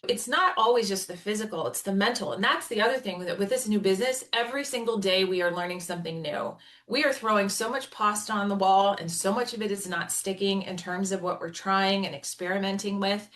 It's not always just the physical, it's the mental. And that's the other thing with this new business. Every single day we are learning something new. We are throwing so much pasta on the wall, and so much of it is not sticking in terms of what we're trying and experimenting with.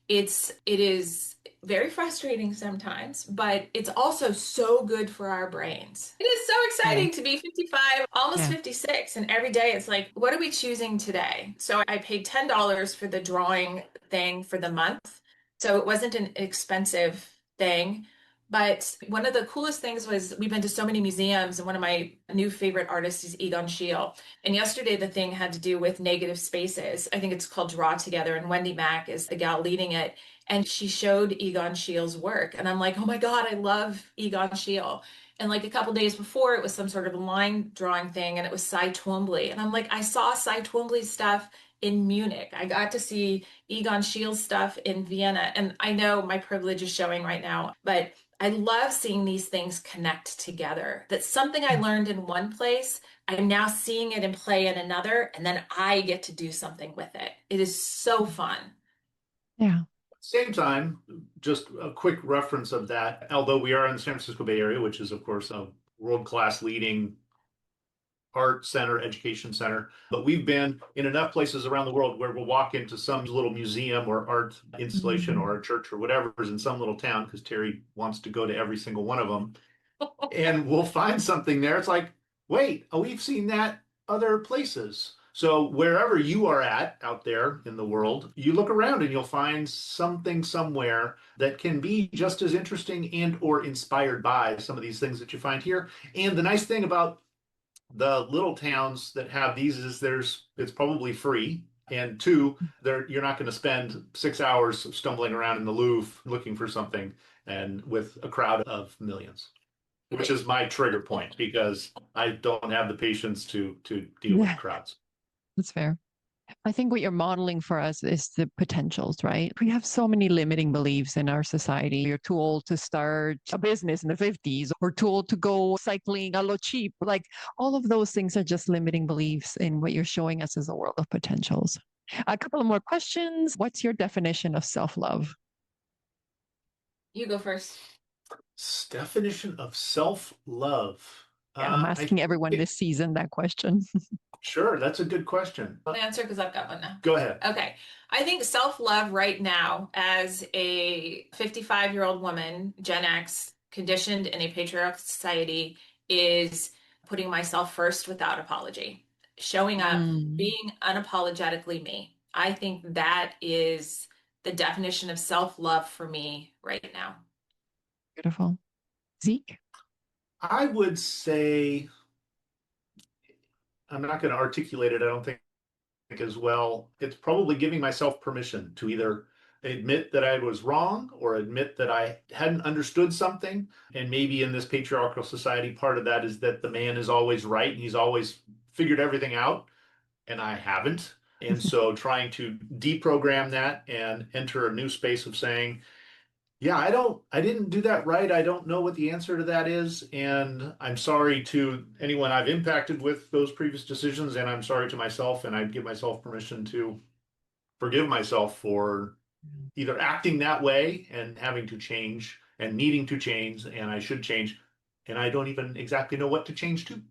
It is very frustrating sometimes, but it's also so good for our brains. It is so exciting to be 55, almost 56, and every day it's like, what are we choosing today? So I paid $10 for the drawing thing for the month. So it wasn't an expensive thing. But one of the coolest things was we've been to so many museums, and one of my new favorite artists is Egon Schiele. And yesterday the thing had to do with negative spaces. I think it's called Draw Together, and Wendy Mack is the gal leading it. And she showed Egon Schiele's work. And I'm like, oh my God, I love Egon Schiele. And like a couple days before, it was some sort of a line drawing thing, and it was Cy Twombly. And I'm like, I saw Cy Twombly's stuff in Munich. I got to see Egon Schiele's stuff in Vienna. And I know my privilege is showing right now, but I love seeing these things connect together. That's something I learned in one place. I'm now seeing it in play in another, and then I get to do something with it. It is so fun. Yeah. Same time, just a quick reference of that, although we are in the San Francisco Bay Area, which is, of course, a world-class leading art center, education center, but we've been in enough places around the world where we'll walk into some little museum or art installation or a church or whatever is in some little town, because Terry wants to go to every single one of them, and we'll find something there. It's like, wait, we've seen that other places. So wherever you are at out there in the world, you look around and you'll find something somewhere that can be just as interesting and or inspired by some of these things that you find here. And the nice thing about the little towns that have these is it's probably free, and two, you're not going to spend 6 hours stumbling around in the Louvre looking for something and with a crowd of millions, which is my trigger point, because I don't have the patience to deal with crowds. That's fair. I think what you're modeling for us is the potentials, right? We have so many limiting beliefs in our society. You're too old to start a business in the 50s, or too old to go cycling a lot cheap. Like, all of those things are just limiting beliefs in what you're showing us as a world of potentials. A couple of more questions. What's your definition of self-love? You go first. Definition of self-love. Yeah, I'm I asking everyone think this season that question. sure, that's a good question. I'll answer because I've got one now. Go ahead. Okay. I think self-love right now, as a 55-year-old woman, Gen X, conditioned in a patriarchal society, is putting myself first without apology, showing up, Mm, being unapologetically me. I think that is the definition of self-love for me right now. beautiful. Zeke? I would say I'm not going to articulate it, I don't think as well. It's probably giving myself permission to either admit that I was wrong or admit that I hadn't understood something. And maybe in this patriarchal society, part of that is that the man is always right and he's always figured everything out, and I haven't. And so trying to deprogram that and enter a new space of saying, yeah, I didn't do that right. I don't know what the answer to that is. And I'm sorry to anyone I've impacted with those previous decisions. And I'm sorry to myself. And I'd give myself permission to forgive myself for either acting that way and having to change and needing to change. And I should change. And I don't even exactly know what to change to.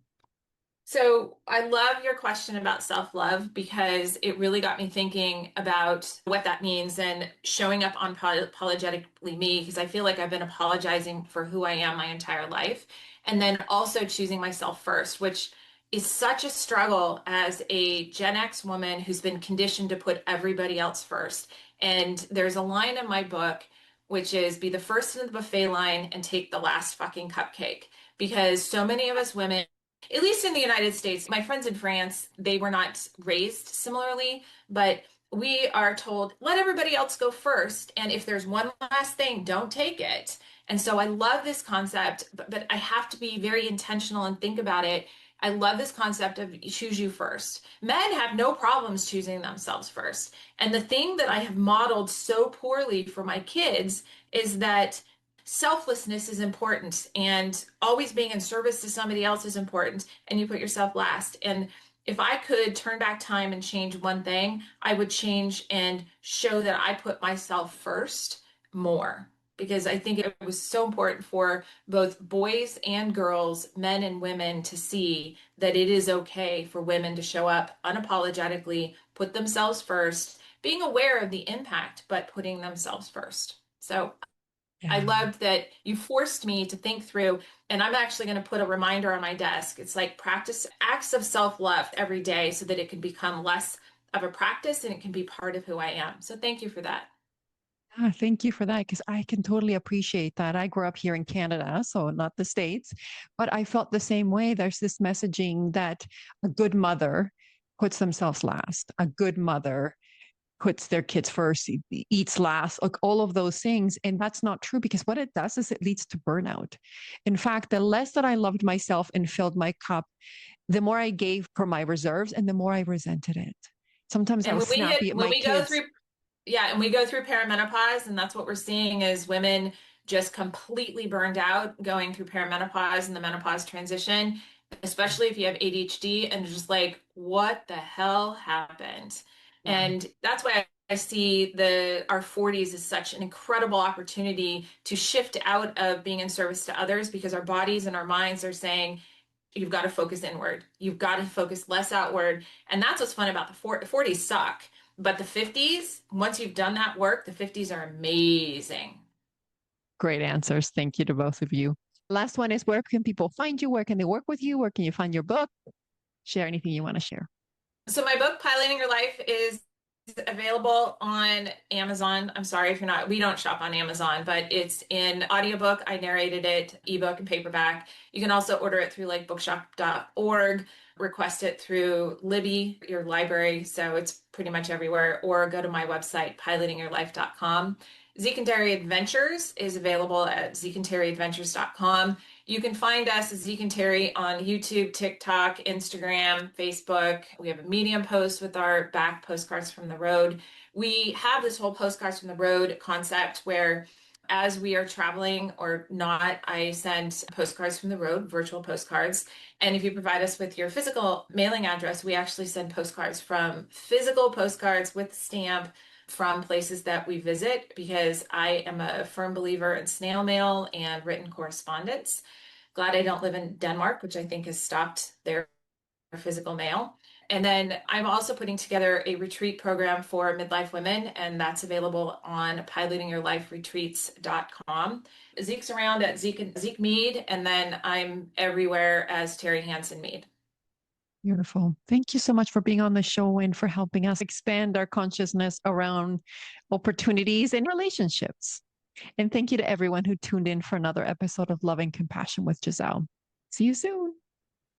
So I love your question about self-love because it really got me thinking about what that means and showing up unapologetically me, because I feel like I've been apologizing for who I am my entire life. And then also choosing myself first, which is such a struggle as a Gen X woman who's been conditioned to put everybody else first. And there's a line in my book, which is be the first in the buffet line and take the last fucking cupcake. Because so many of us women, at least in the United States, my friends in France, they were not raised similarly, but we are told, let everybody else go first. And if there's one last thing, don't take it. And so I love this concept, but I have to be very intentional and think about it. I love this concept of choose you first. Men have no problems choosing themselves first. And the thing that I have modeled so poorly for my kids is that selflessness is important and always being in service to somebody else is important, and you put yourself last. And if I could turn back time and change one thing, I would change and show that I put myself first more, because I think it was so important for both boys and girls, men and women, to see that it is okay for women to show up unapologetically, put themselves first, being aware of the impact, but putting themselves first. So I Yeah. loved that you forced me to think through, and I'm actually going to put a reminder on my desk. It's like practice acts of self-love every day so that it can become less of a practice and it can be part of who I am. So thank you for that. Ah, thank you for that because I can totally appreciate that. I grew up here in Canada, so not the States, but I felt the same way. There's this messaging that a good mother puts themselves last, a good mother puts their kids first, eats last, like all of those things. And that's not true because what it does is it leads to burnout. In fact, the less that I loved myself and filled my cup, the more I gave for my reserves and the more I resented it. Sometimes I And was snappy at when my we go kids. through, yeah, and we go through perimenopause, and that's what we're seeing is women just completely burned out going through perimenopause and the menopause transition, especially if you have ADHD and just like, what the hell happened? Yeah. And that's why I see our 40s as such an incredible opportunity to shift out of being in service to others, because our bodies and our minds are saying, you've got to focus inward. You've got to focus less outward. And that's what's fun about the 40s suck. But the 50s, once you've done that work, the 50s are amazing. Great answers. Thank you to both of you. Last one is where can people find you? Where can they work with you? Where can you find your book? Share anything you want to share. So my book, Piloting Your Life, is available on Amazon. I'm sorry if you're not, we don't shop on Amazon, but it's in audiobook. I narrated it, ebook and paperback. You can also order it through like bookshop.org, request it through Libby, your library. So it's pretty much everywhere, or go to my website, pilotingyourlife.com. Zeke and Terry Adventures is available at zekeandterryadventures.com. You can find us as Zeke and Terry on YouTube, TikTok, Instagram, Facebook. We have a Medium post with our back postcards from the road. We have this whole postcards from the road concept where as we are traveling or not, I send postcards from the road, virtual postcards. And if you provide us with your physical mailing address, we actually send postcards from physical postcards with stamp from places that we visit, because I am a firm believer in snail mail and written correspondence. Glad I don't live in Denmark, which I think has stopped their physical mail. And then I'm also putting together a retreat program for midlife women, and that's available on pilotingyourliferetreats.com. Zeke's around at Zeke Mead, and then I'm everywhere as Terry Hansen Mead. Beautiful. Thank you so much for being on the show and for helping us expand our consciousness around opportunities and relationships. And thank you to everyone who tuned in for another episode of Love and Compassion with Gissele. See you soon.